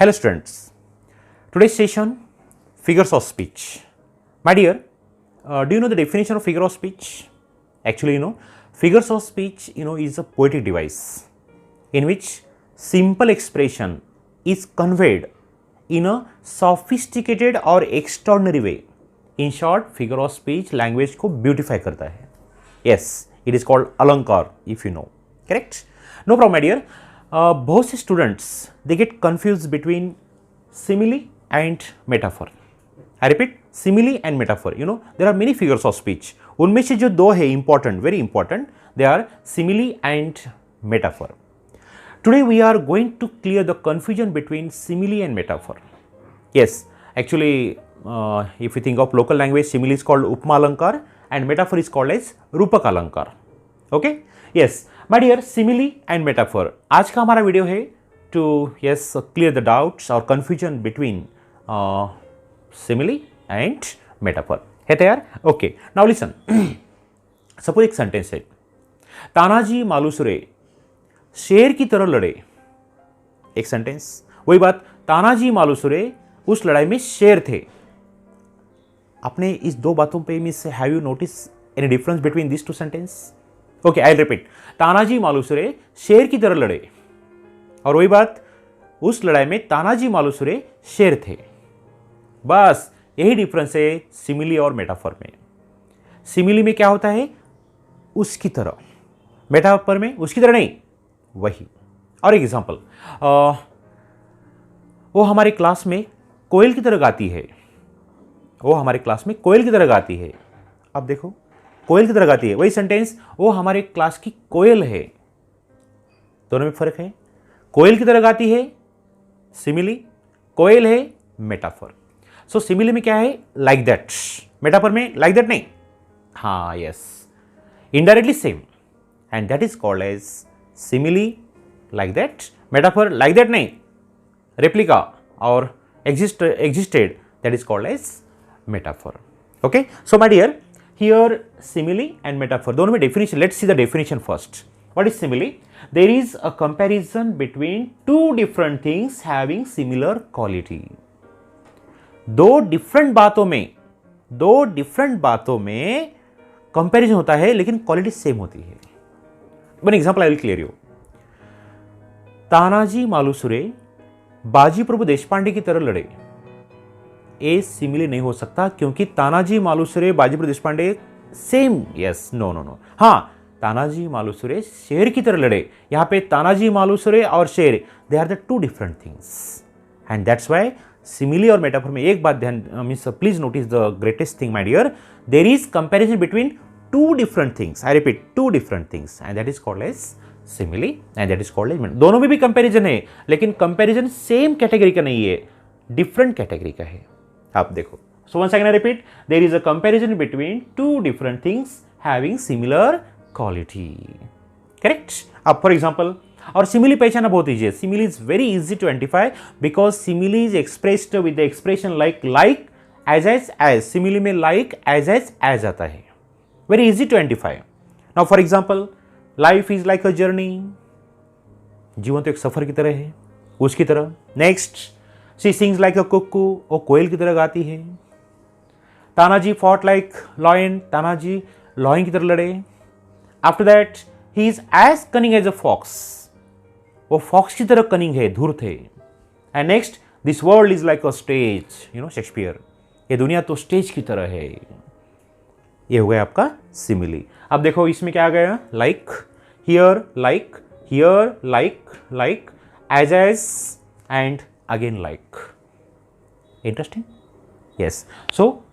Hello students, today's session figures of speech. My dear, do you know the definition of figure of speech? Actually, figures of speech is a poetic device in which simple expression is conveyed in a sophisticated or extraordinary way. In short, figure of speech language को beautify करता है. Yes, it is called alankar if you know. Correct? No problem, my dear. बहुत से students they get confused between simile and metaphor. I repeat, simile and metaphor. There are many figures of speech. उनमें से जो दो है important, very important, they are simile and metaphor. Today we are going to clear the confusion between simile and metaphor. Yes, actually, if you think of local language, simile is called upma alankar and metaphor is called as रूपक अलंकार. Okay? Yes, my dear, simile and metaphor. आज का हमारा video है to clear the doubts or confusion between simile and metaphor. है तैयार? Okay. Now listen. Suppose एक sentence है, तानाजी मालूसरे शेर की तरह लड़े. एक सेंटेंस, वही बात, तानाजी मालूसरे उस लड़ाई में शेर थे. आपने इस दो बातों पे miss have you notice any difference between this two sentence? Okay, I repeat, Tanaji Malusare शेर की तरह लड़े और वही बात, उस लड़ाई में तानाजी मालूसरे शेर थे. बस यही डिफरेंस है सिमिली और मेटाफर में. सिमिली में क्या होता है? उसकी तरह. मेटाफर में उसकी तरह नहीं, वही. और एक एग्जांपल, वो हमारे क्लास में कोयल की तरह गाती है. वो हमारे क्लास में कोयल की तरह गाती है. अब देखो, कोयल की तरह गाती है, वही सेंटेंस, वो हमारे क्लास की कोयल है. दोनों में फर्क है. कोयल की तरह गाती है सिमिली, कोयल है मेटाफर. सो सिमिली में क्या है? Like that. मेटाफर में लाइक दैट नहीं. हाँ, yes, indirectly same, and that is called as simile like that. Metaphor like that नहीं, रेप्लिका और existed, that is called as metaphor. Okay, so my dear, here simile and metaphor दोनों में definition. Let's see the definition first. What is simile? There is a comparison between two different things having similar quality. दो different बातों में comparison होता है लेकिन quality same होती है. One example I will clear you. Tanaji Malusare Baji Prabhu Deshpande की तरह लड़े. ए सिमिली नहीं हो सकता क्योंकि Tanaji Malusare Baji Prabhu Deshpande same. Yes, no. हाँ, तानाजी मालूसरे शेर की तरह लड़े. यहां पे तानाजी मालूसरे और शेर, they are the two different things, and that's why simile और मेटाफर में एक बात ध्यान, means please notice the greatest thing my dear, there is comparison between two different things. I repeat, two different things, and that is called as simile and that is called as. दोनों में भी comparison है लेकिन comparison same category का नहीं है, different category का है. आप देखो, so once again I repeat, there is a comparison between two different things having similar quality. Correct? अब फॉर एग्जांपल, और सिमिली पहचाना बहुत ईजी है. Simile is very easy to identify because simile is expressed with the expression like as. Simile में like as आता है. Very easy to identify. Now for example, life is like a journey. जीवन तो एक सफर की तरह है, उसकी तरह. Next, she sings like a cuckoo. वो कोयल की तरह गाती है. Tanaji fought like lion. Tanaji lion की तरह लड़े. After that, he is as cunning as a fox. वो फॉक्स की तरह कनिंग है, धूर्त है. And next, this world is like a stage. Shakespeare, ये दुनिया तो स्टेज की तरह है. ये हो गया आपका सिमिली. अब देखो इसमें क्या आ गया? Like, here like, as and again like. Interesting? Yes. So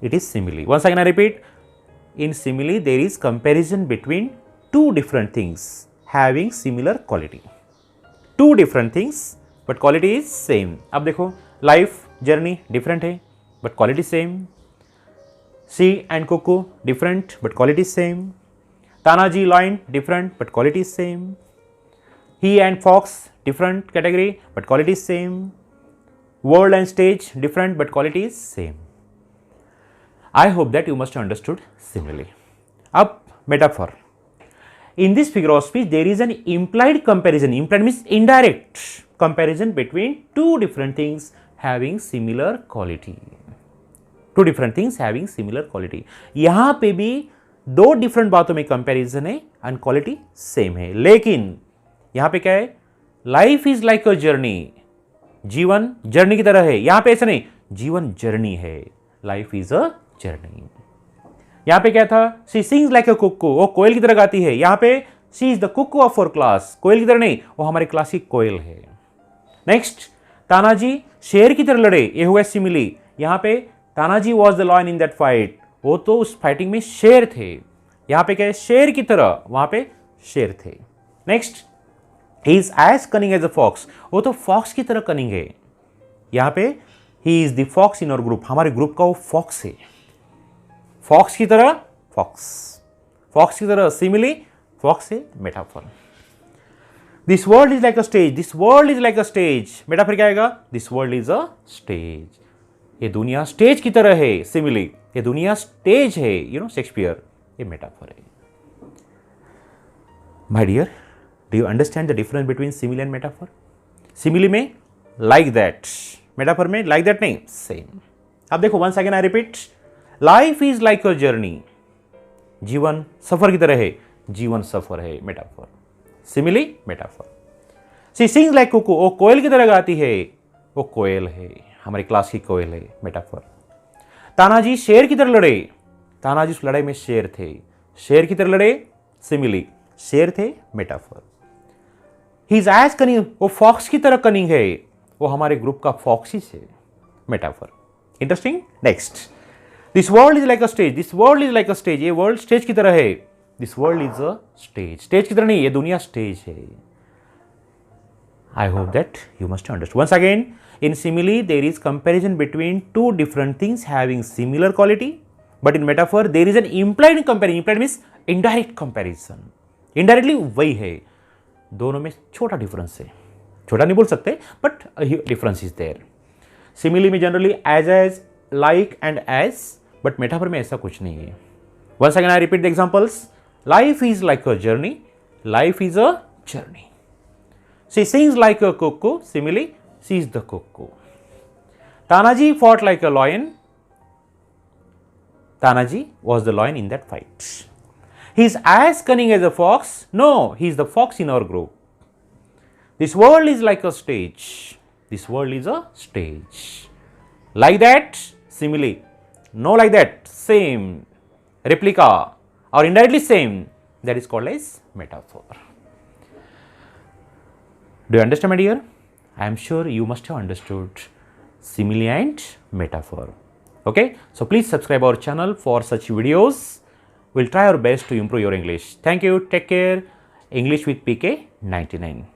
it is simile. Once again I repeat, in simile there is comparison between two different things having similar quality. Two different things but quality is same. अब देखो, life journey different है but quality same. She and cuckoo different but quality same. Tanaji lion different but quality same. He and fox different category but quality same. World and stage different but quality is same. I hope that you must have understood simile. अब metaphor. in this figure of speech there is an implied comparison. Implied means indirect comparison between two different things having similar quality. Two different things having similar quality. यहां पे भी दो different बातों में comparison है and quality same है. लेकिन यहां पे क्या है, life is like a journey, जीवन जर्नी की तरह है. यहां पे ऐसा नहीं, जीवन जर्नी है, लाइफ इज अ जर्नी. यहां पे क्या था, she sings like a cuckoo, वो कोयल की तरह गाती है. यहां पे she is the cuckoo of our class, कोयल की तरह नहीं, वो हमारे क्लास की कोयल है. नेक्स्ट, तानाजी शेर की तरह लड़े, ये हुआ सिमिली. यहां पे Tanaji was the lion in that fight, वो तो उस फाइटिंग में शेर थे. यहां पे क्या है, शेर की तरह, वहां पे शेर थे. Next, he is as cunning as a fox, वो तो फॉक्स की तरह कनिंग है. यहां पे he is the fox in our group, हमारे ग्रुप का वो फॉक्स है. फॉक्स की तरह फॉक्स, फॉक्स की तरह सिमिली, फॉक्स है metaphor. This world is like a stage, this world is like a stage, metaphor क्या आएगा, this world is a stage. ये दुनिया स्टेज की तरह है, सिमिली, ये दुनिया स्टेज है, शेक्सपियर, ये मेटाफर है. My dear, do you understand the difference between simile and metaphor? Simile में लाइक दैट, मेटाफर में लाइक दैट नहीं, सेम. अब देखो, once again I repeat, life is like a journey, जीवन सफर की तरह है, जीवन सफर है, metaphor. Simile, metaphor. She sings like cuckoo, वो कोयल की तरह गाती है, वो कोयल है, हमारी क्लास की कोयल है, मेटाफर. तानाजी शेर की तरह लड़े, तानाजी उस लड़ाई में शेर थे, शेर की तरह लड़े, सिमिली, शेर थे, metaphor. He is as cunning, वो फॉक्स की तरह कनिंग है, वो हमारे ग्रुप का फॉक्सिस है, metaphor. Interesting. Next, this world is like a stage, this world is like a stage, ये वर्ल्ड स्टेज की तरह है, this world is a stage, stage की तरह नहीं, ये दुनिया स्टेज है. I hope that you must understand. Once again, in simile, there is comparison between two different things having similar quality, but in metaphor, there is an implied comparison. Implied means indirect comparison. Indirectly वही है, दोनों में छोटा difference है, छोटा नहीं बोल सकते, but difference is there. Simile में generally as, like and as, but metaphor में ऐसा कुछ नहीं है. Once again, I repeat the examples. Life is like a journey. Life is a journey. She sings like a cuckoo, simile, she is the cuckoo. Tanaji fought like a lion. Tanaji was the lion in that fight. He is as cunning as a fox. No, he is the fox in our group. This world is like a stage. This world is a stage. Like that, simile. No, like that, same. Replica or indirectly same. That is called as metaphor. Do you understand, my dear? I am sure you must have understood simile and metaphor. Okay, so please subscribe our channel for such videos. We'll try our best to improve your English. Thank you. Take care. English with PK 99.